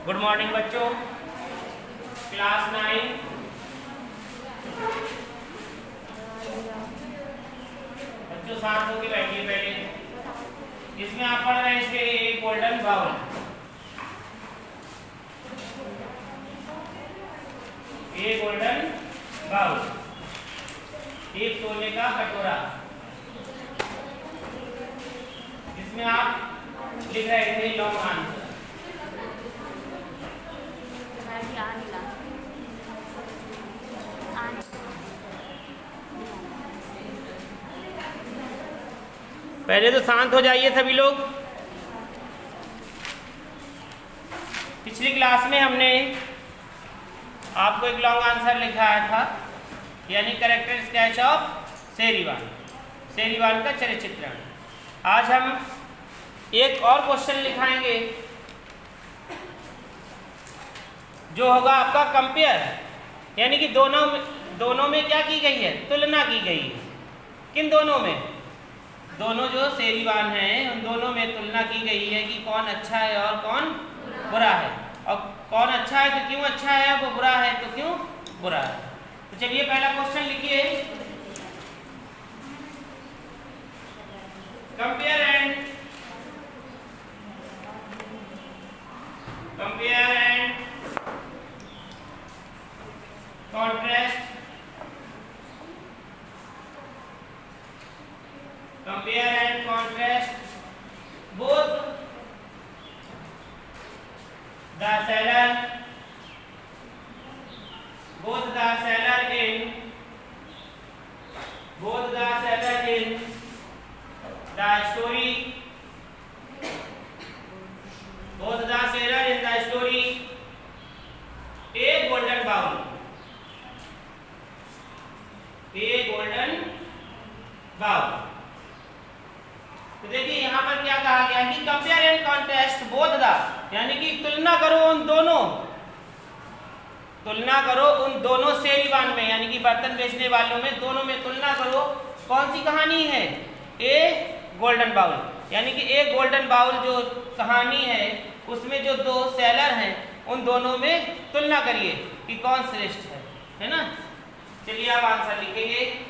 Good morning बच्चों, class 9। बच्चों साथ होके बैठिए पहले। इसमें आप पढ़ रहे हैं इसके लिए गोल्डन बाउल, ये गोल्डन बाउल, एक सोने का कटोरा, जिसमें आप लिख रहे थे लॉन्ग आंसर। पहले तो शांत हो जाइए सभी लोग। पिछली क्लास में हमने आपको एक लॉन्ग आंसर लिखाया था, यानी कैरेक्टर स्केच ऑफ शेरीवान, शेरीवान का चरित्र चित्रण। आज हम एक और क्वेश्चन लिखाएंगे जो होगा आपका कंपेयर, यानी कि दोनों में क्या की गई है, तुलना की गई है। किन दोनों में? दोनों जो शेरीवान हैं उन दोनों में तुलना की गई है कि कौन अच्छा है और कौन बुरा है, और कौन अच्छा है तो क्यों अच्छा है, वो बुरा है तो क्यों बुरा है। तो चलिए पहला क्वेश्चन लिखिए, compare and contrast, compare and contrast both the seller in the story, both the seller in the story a golden bowl, तो देखिए यहाँ पर क्या कहा गया कि compare and contrast both the, यानी कि तुलना करो उन दोनों शेरीवान में, यानी कि बर्तन बेचने वालों में, दोनों में तुलना करो। कौन सी कहानी है? ए गोल्डन बाउल, यानी कि एक गोल्डन बाउल जो कहानी है उसमें जो दो सेलर हैं उन दोनों में तुलना करिए कि कौन श्रेष्ठ है ना। चलिए आप आंसर लिखेंगे।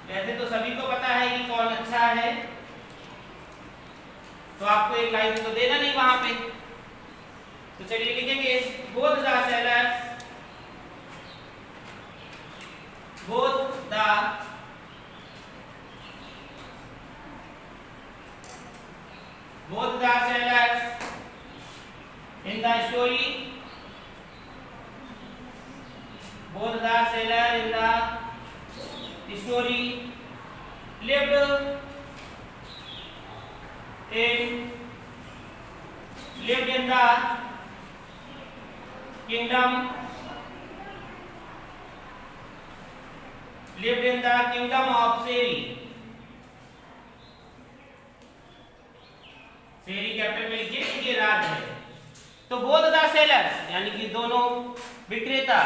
वैसे तो सभी को पता है कि कौन अच्छा है, तो आपको एक लाइन तो देना नहीं वहां पे, तो चलिए लिखेंगे both the sellers in the story, both the seller in the story lived in the kingdom of Sheri. Sheri capital में लिखिए, ये राज्य है। तो बोथ द सेलर्स, यानी कि दोनों विक्रेता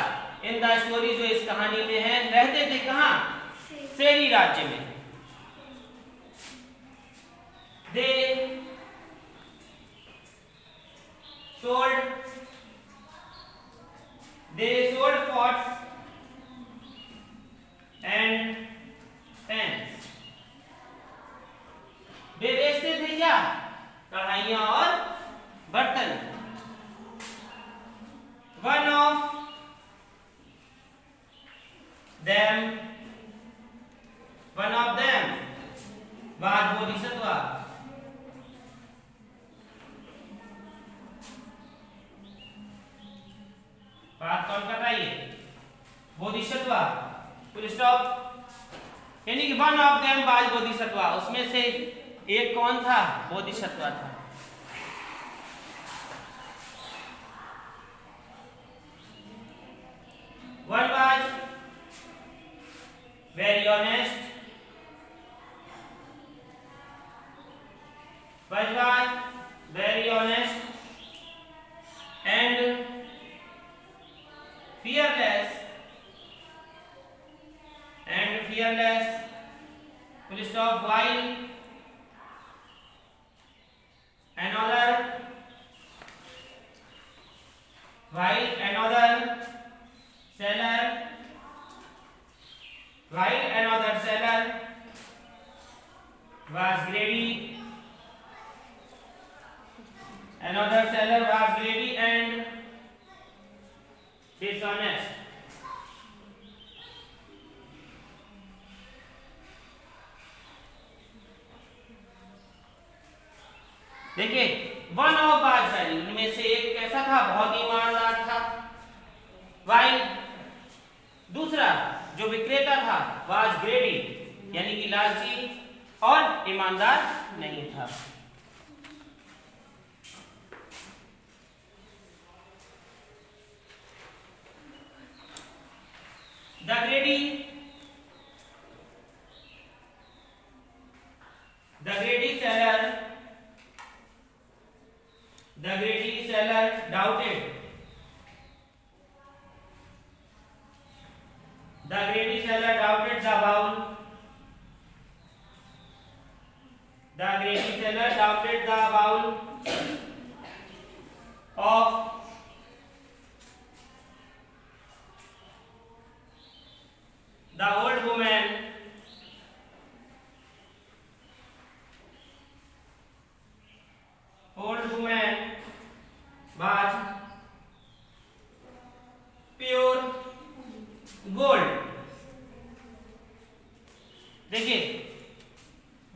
इन द स्टोरी, जो इस कहानी में है, रहते थे कहाँ? शेरी राज्य में। दे sold pots and pans, वे बेचते थे क्या? कढ़ाइयां और बर्तन। One of them was Bodhisattva. बात कौन कर रहा है? बोधिसत्व। Full stop. यानी कि one of them was Bodhisattva, उसमें से एक कौन था? बोधिसत्व था। One was very honest, and fearless, full stop, while another while another seller was greedy. Another seller was greedy and dishonest. देखिए, वन ऑफ वाज वैल्यू, उनमें से एक कैसा था, बहुत ईमानदार था। वाइल दूसरा जो विक्रेता था वाज ग्रेडी, यानी कि लालची और ईमानदार नहीं था। The ग्रेडी seller doubted. The greedy seller doubted the bowl. The greedy seller doubted the bowl of the old woman. Old woman was pure gold. देखिए,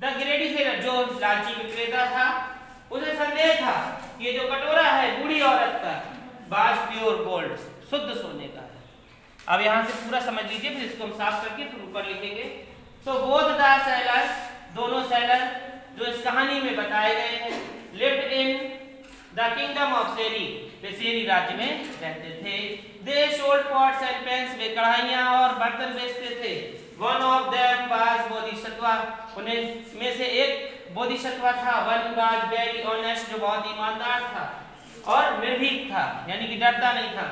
द ग्रेडी सेलर जो लालची विक्रेता था, उसे संदेह था कि ये जो कटोरा है बूढ़ी औरत का, बाज प्योर गोल्ड, शुद्ध सोने का है। अब यहां से पूरा समझ लीजिए, फिर इसको हम साफ करके फिर ऊपर लिखेंगे। तो बोथ द सेलर, दोनों सेलर जो इस कहानी में बताए गए हैं, lived in the kingdom of Seri, वे सेरी राज्य में रहते थे। They sold pots and pans, वे कढ़ाइयां और बर्तन बेचते थे। One of them was Bodhisattva, उन्हें में से एक बोधिसत्वा था। वन वाज वेरी ऑनेस्ट, जो बहुत ईमानदार था और निर्भीक था, यानी कि डरता नहीं था।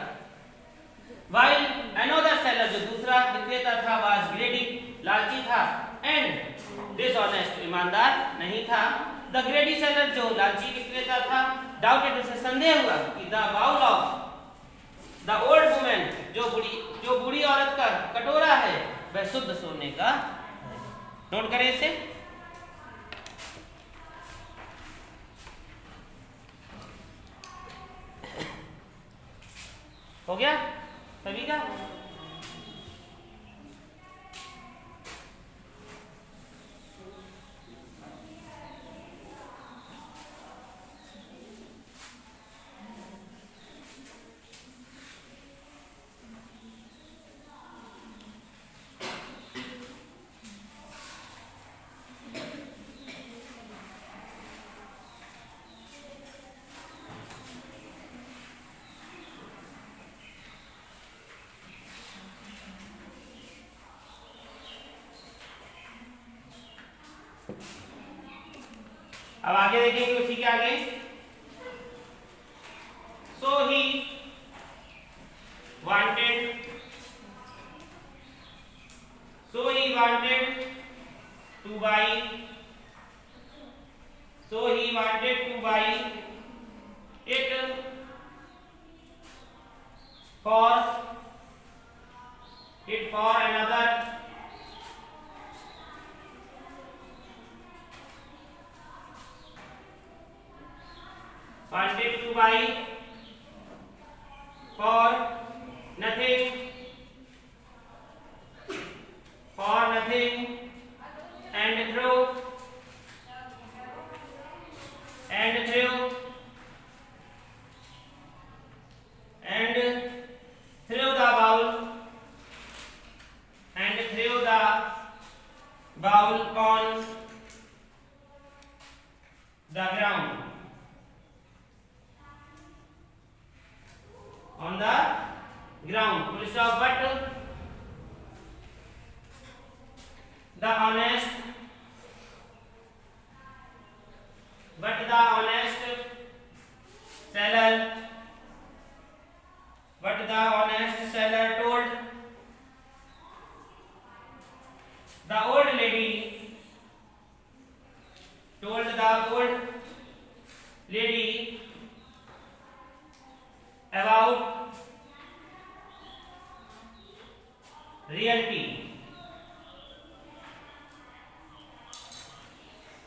While another seller, जो दूसरा विक्रेता था, was greedy, लालची था, and dishonest, ईमानदार नहीं था। The greedy seller, जो लालची विक्रेता था, doubted, उसे संदेह हुआ कि the bowl of the old woman, जो बूढ़ी औरत का कटोरा है, वह शुद्ध सोने का है। नोट करें इसे। हो गया सभी का? अब आगे देखेंगे उसी के आगे। So he wanted to buy it for another wanted to buy for nothing and threw the bowl on the ground. Full stop. But the honest seller told the old lady about reality.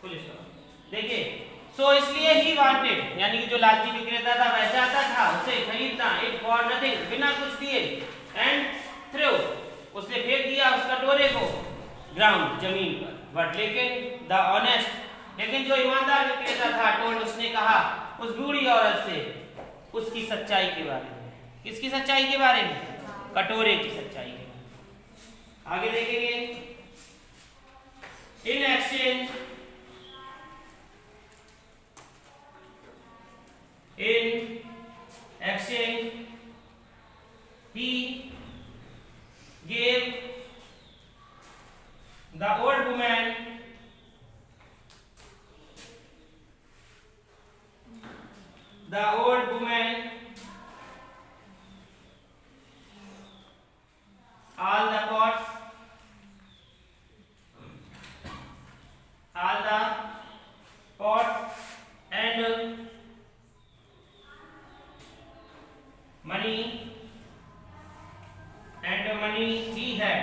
Full stop. देखिए, सो इसलिए he wanted, यानी कि जो लालची विक्रेता था वह चाहता था उसे खरीदना, इट फॉर नथिंग, बिना कुछ दिए, एंड थ्रो, उसने फेंक दिया उस कटोरे को ग्राउंड, जमीन पर। बट लेकिन द ऑनेस्ट, लेकिन जो ईमानदार विक्रेता था, टोल्ड, उसने कहा उस बूढ़ी औरत से उसकी सच्चाई के बारे में। किसकी सच्चाई के बारे में? कटोरे की सच्चाई के बारे में। आगे देखेंगे, in exchange, he gave the old woman all the pots, and money he had.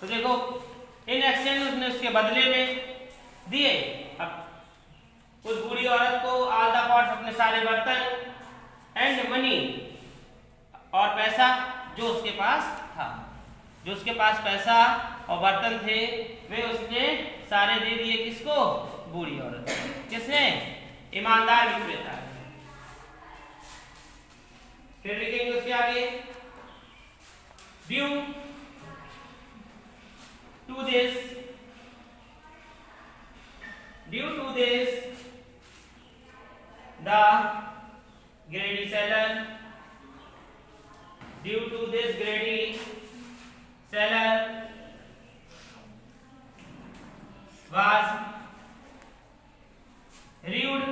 तो देखो, इन एक्सचेंज उसने उसके बदले में दिए अब उस बूढ़ी औरत को ऑल द पॉट्स, अपने सारे बर्तन, एंड मनी, और पैसा जो उसके पास था। जो उसके पास पैसा और बर्तन थे वे उसने सारे दे दिए। किसको? बूढ़ी औरत। किसने? ईमानदार विक्रेता। फिर लिखेंगे उसके आगे, due to this the greedy seller, due to this greedy seller was rude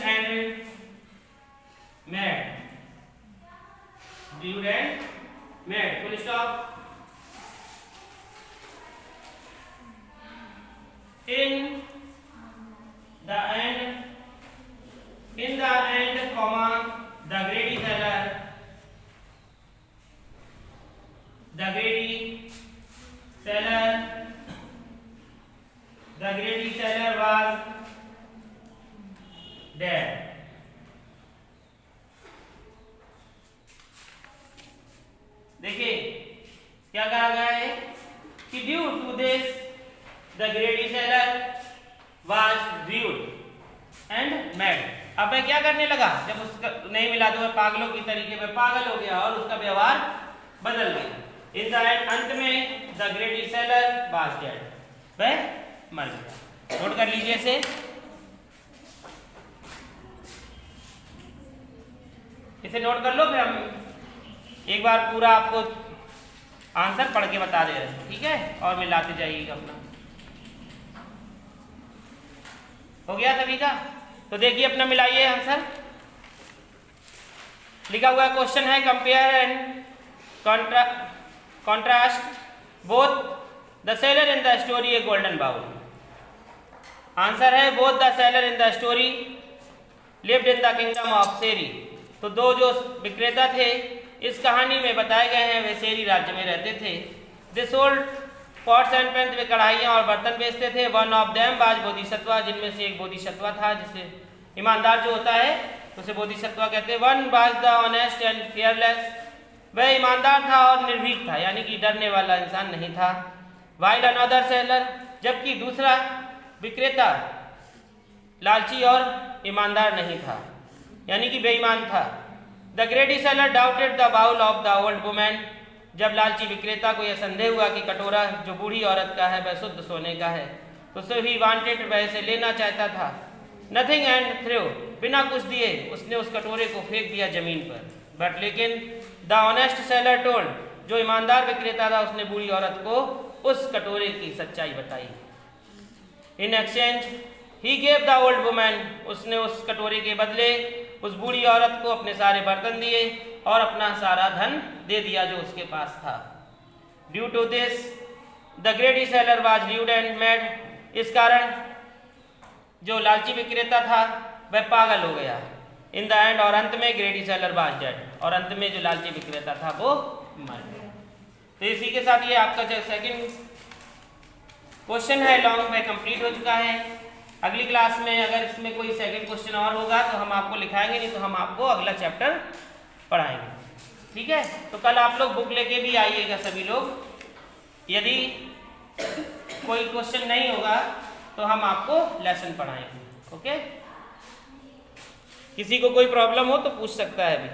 and mad. Rude and mad. Full stop. In the end, comma, the greedy seller was dead. देखिए क्या कहा गया है कि due to this the greedy seller was rude and mad. अब वह क्या करने लगा? जब उसका नहीं मिला तो वह पागलों की तरीके पे पागल हो गया और उसका व्यवहार बदल गया। इन द एंड, अंत में, the greedy seller was dead, वह मर गया। नोट कर लीजिए इसे। नोट कर लो, फिर हम एक बार पूरा आपको आंसर पढ़ के बता दे रहे हैं, ठीक है? और मिलाते जाइएगा अपना। हो गया सभी का? तो देखिए अपना मिलाइए आंसर। लिखा हुआ क्वेश्चन है, compare and contrast both the seller in the story a golden bowl. Answer है, both the seller in the story lived in the kingdom of Seri. तो दो जो विक्रेता थे इस कहानी में बताए गए हैं वे सेरी राज्य में रहते थे। They sold pots and pans, वे कढ़ाइयाँ और बर्तन बेचते थे। One of them was Bodhisattva, जिनमें से एक बोधिसत्वा था, जिसे ईमानदार जो होता है उसे बोधिसत्वा कहते हैं। One was the honest and fearless, वह ईमानदार था और निर्भीक था, यानी कि डरने वाला इंसान नहीं था। वाइल अनदर सेलर, जबकि दूसरा विक्रेता लालची और ईमानदार नहीं था, यानी कि बेईमान था। The greedy seller doubted the bowl of the old women, जब लालची विक्रेता को यह संदेह हुआ कि कटोरा जो बूढ़ी औरत का है वह शुद्ध सोने का है, तो सो ही वांटेड, वह इसे लेना चाहता था। नथिंग एंड थ्रो, बिना कुछ दिए उसने उस कटोरे को फेंक दिया जमीन पर। बट लेकिन द ऑनेस्ट सेलर टोल्ड, जो ईमानदार विक्रेता था उसने बूढ़ी औरत को उस कटोरे की सच्चाई बताई। In exchange he gave the old women, उसने उस कटोरे के बदले उस बूढ़ी औरत को अपने सारे बर्तन दिए और अपना सारा धन दे दिया जो उसके पास था। Due to this the greedy seller was lewd and mad, इस कारण जो लालची विक्रेता था वह पागल हो गया। इन द एंड, और अंत में ग्रेडी सेलर वाज डेड, और अंत में जो लालची विक्रेता था वो मर गया। तो इसी के साथ ये आपका जो सेकंड क्वेश्चन है लॉन्ग वह कंप्लीट हो चुका है। अगली क्लास में अगर इसमें कोई सेकंड क्वेश्चन और होगा तो हम आपको लिखाएंगे, नहीं तो हम आपको अगला चैप्टर पढ़ाएंगे। ठीक है, तो कल आप लोग बुक लेके भी आइएगा सभी लोग। यदि कोई क्वेश्चन नहीं होगा तो हम आपको लेसन पढ़ाएंगे। ओके, किसी को कोई प्रॉब्लम हो तो पूछ सकता है अभी।